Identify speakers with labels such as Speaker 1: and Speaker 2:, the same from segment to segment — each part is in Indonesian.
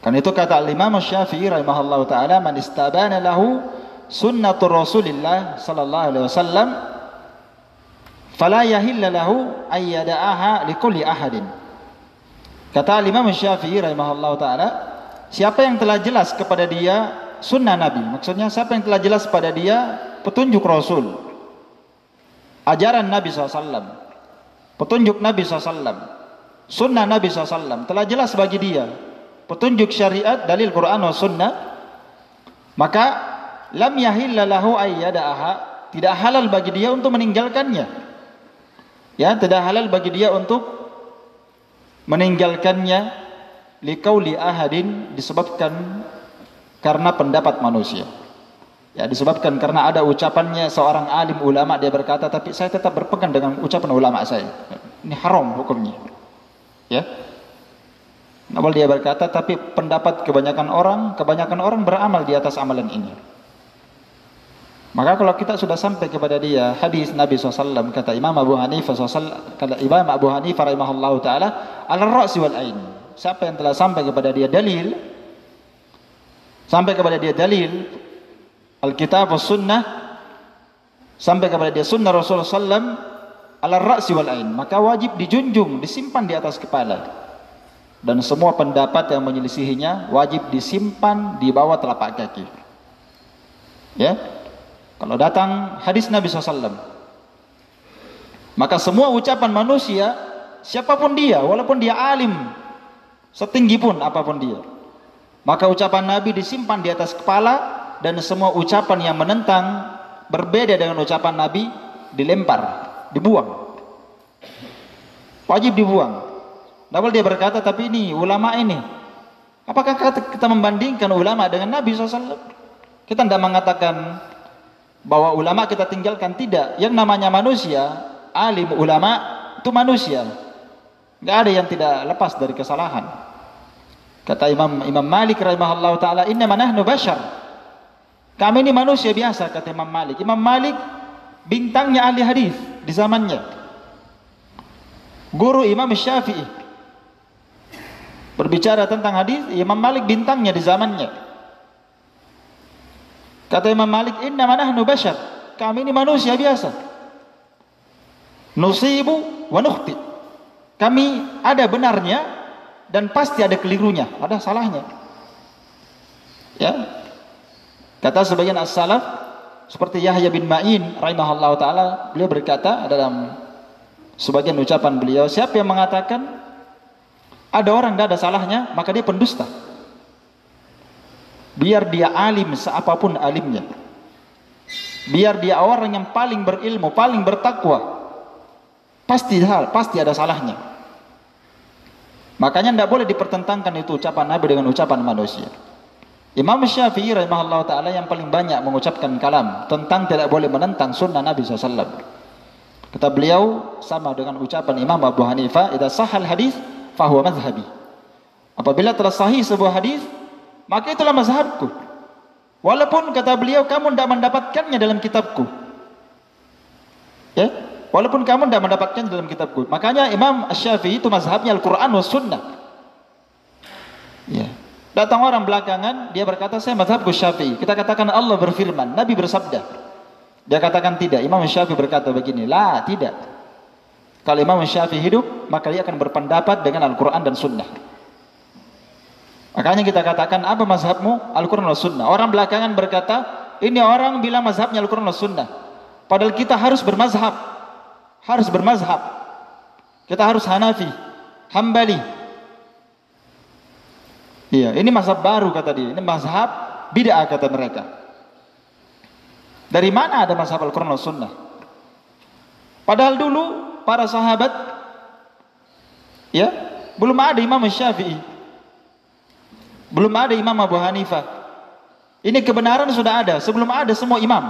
Speaker 1: Kan itu kata Imam Syafi'i rahimahullahu taala, man istabana lahu sunnatur Rasulillah sallallahu alaihi wasallam fala yahilla lahu ay yada'aha likulli ahadin. Kata Imam Syafi'i rahimahullahu taala, siapa yang telah jelas kepada dia sunnah Nabi, maksudnya siapa yang telah jelas pada dia petunjuk Rasul, ajaran Nabi SAW, petunjuk Nabi SAW, sunnah Nabi SAW, telah jelas bagi dia petunjuk syariat, dalil Quran wa sunnah, maka lam yahilla lahu ayyada'aha, tidak halal bagi dia untuk meninggalkannya. Ya, tidak halal bagi dia untuk meninggalkannya liqauli ahadin, disebabkan karena pendapat manusia. Ya, disebabkan karena ada ucapannya seorang alim ulama, dia berkata, tapi saya tetap berpegang dengan ucapan ulama saya. Ini haram hukumnya. Ya. Namun dia berkata, tapi pendapat kebanyakan orang beramal di atas amalan ini. Maka kalau kita sudah sampai kepada dia hadis Nabi SAW, kata Imam Abu Hanifah kata Imam Abu Hanifah rahimahullahu taala, al-ra'si wal ain. Siapa yang telah sampai kepada dia dalil, Alkitab was sunnah, sampai kepada dia sunnah Rasulullah SAW, al-ra'si wal ain, maka wajib dijunjung, disimpan di atas kepala. Dan semua pendapat yang menyelisihinya wajib disimpan di bawah telapak kaki. Ya, kalau datang hadis Nabi SAW, maka semua ucapan manusia, siapapun dia, walaupun dia alim setinggi pun apapun dia, maka ucapan Nabi disimpan di atas kepala, dan semua ucapan yang menentang, berbeda dengan ucapan Nabi, dilempar, dibuang, wajib dibuang. Namun dia berkata, tapi ini ulama ini, apakah kita membandingkan ulama dengan Nabi SAW? Kita tidak mengatakan bahwa ulama kita tinggalkan, tidak. Yang namanya manusia, alim, ulama itu manusia, nggak ada yang tidak lepas dari kesalahan. Kata Imam Malik rahimahullah taala, innama nahnu bashar, kami ini manusia biasa, kata Imam Malik. Imam Malik bintangnya ahli hadis di zamannya, guru Imam Syafi'i. Berbicara tentang hadis, Imam Malik bintangnya di zamannya. Kata Imam Malik, innama nahnu bashar, kami ini manusia biasa. Nusibu wa nukhti, kami ada benarnya dan pasti ada kelirunya, ada salahnya. Ya. Kata sebagian as-salaf seperti Yahya bin Ma'in rahimahullah taala, beliau berkata dalam sebagian ucapan beliau, siapa yang mengatakan ada orang tidak ada salahnya, maka dia pendusta. Biar dia alim seapapun alimnya, biar dia orang yang paling berilmu, paling bertakwa, pasti ada salahnya. Makanya tidak boleh dipertentangkan itu ucapan Nabi dengan ucapan manusia. Imam Syafi'i rahimahullah ta'ala yang paling banyak mengucapkan kalam tentang tidak boleh menentang sunnah Nabi SAW. Kata beliau, sama dengan ucapan Imam Abu Hanifah, idza sahal hadis fahuwa mazhabi. Apabila telah sahih sebuah hadis, maka itulah mazhabku. Walaupun kata beliau kamu tidak mendapatkannya dalam kitabku. Ya, walaupun kamu tidak mendapatkannya dalam kitabku. Makanya Imam Syafi'i itu mazhabnya Al-Qur'an was sunnah. Ya. Datang orang belakangan, dia berkata saya mazhabku Syafi'i. Kita katakan Allah berfirman, Nabi bersabda. Dia katakan tidak. Imam Syafi'i berkata begini, la, tidak. Kalau Imam Syafi'i hidup, maka dia akan berpendapat dengan Al-Quran dan Sunnah. Makanya kita katakan, apa mazhabmu? Al-Quran dan Sunnah. Orang belakangan berkata, ini orang bilang mazhabnya Al-Quran dan Sunnah. Padahal kita harus bermazhab. Harus bermazhab. Kita harus Hanafi, Hambali. Iya, ini mazhab baru kata dia. Ini mazhab bid'ah kata mereka. Dari mana ada mazhab Al-Quran dan Sunnah? Padahal dulu para sahabat, ya, belum ada Imam Syafi'i, belum ada Imam Abu Hanifah. Ini kebenaran sudah ada sebelum ada semua imam.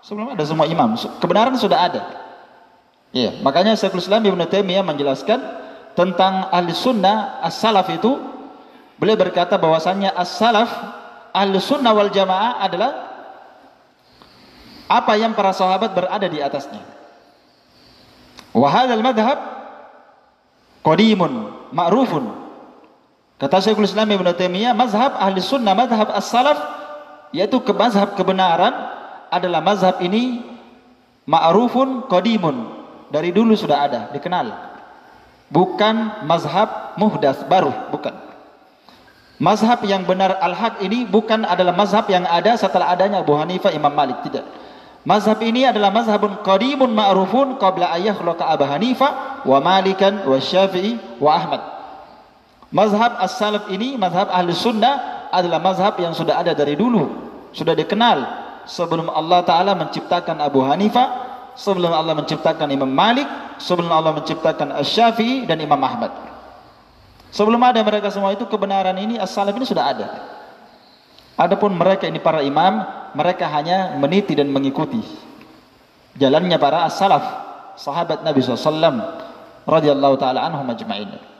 Speaker 1: Sebelum ada semua imam, kebenaran sudah ada. Ya, makanya Syekhul Islam Ibnu Taimiyah menjelaskan tentang ahli sunnah as-salaf itu. Beliau berkata bahwasannya as-salaf, ahli sunnah wal jamaah adalah apa yang para sahabat berada di atasnya. Wa hadzal madhhab qadimun ma'rufun. Kata Syekhul Islam Ibnu Taimiyah, mazhab ahli sunnah, mazhab as-salaf, yaitu mazhab kebenaran adalah mazhab ini ma'rufun qadimun, dari dulu sudah ada, dikenal. Bukan mazhab muhdas, baru, bukan. Mazhab yang benar al-haq ini bukan adalah mazhab yang ada setelah adanya Abu Hanifah, Imam Malik, tidak. Mazhab ini adalah mazhabun qadimun ma'rufun qabla ayyakhluqa Abu Hanifah wa Malikan wa Syafi'i wa Ahmad. Mazhab as-salaf ini, mazhab ahli sunnah, adalah mazhab yang sudah ada dari dulu, sudah dikenal sebelum Allah Ta'ala menciptakan Abu Hanifah, sebelum Allah menciptakan Imam Malik, sebelum Allah menciptakan Asy-Syafi'i dan Imam Ahmad. Sebelum ada mereka semua itu, kebenaran ini, as-salaf ini sudah ada. Adapun mereka ini para imam, mereka hanya meniti dan mengikuti jalannya para as-salaf, sahabat Nabi SAW radhiyallahu ta'ala anhum ajma'in.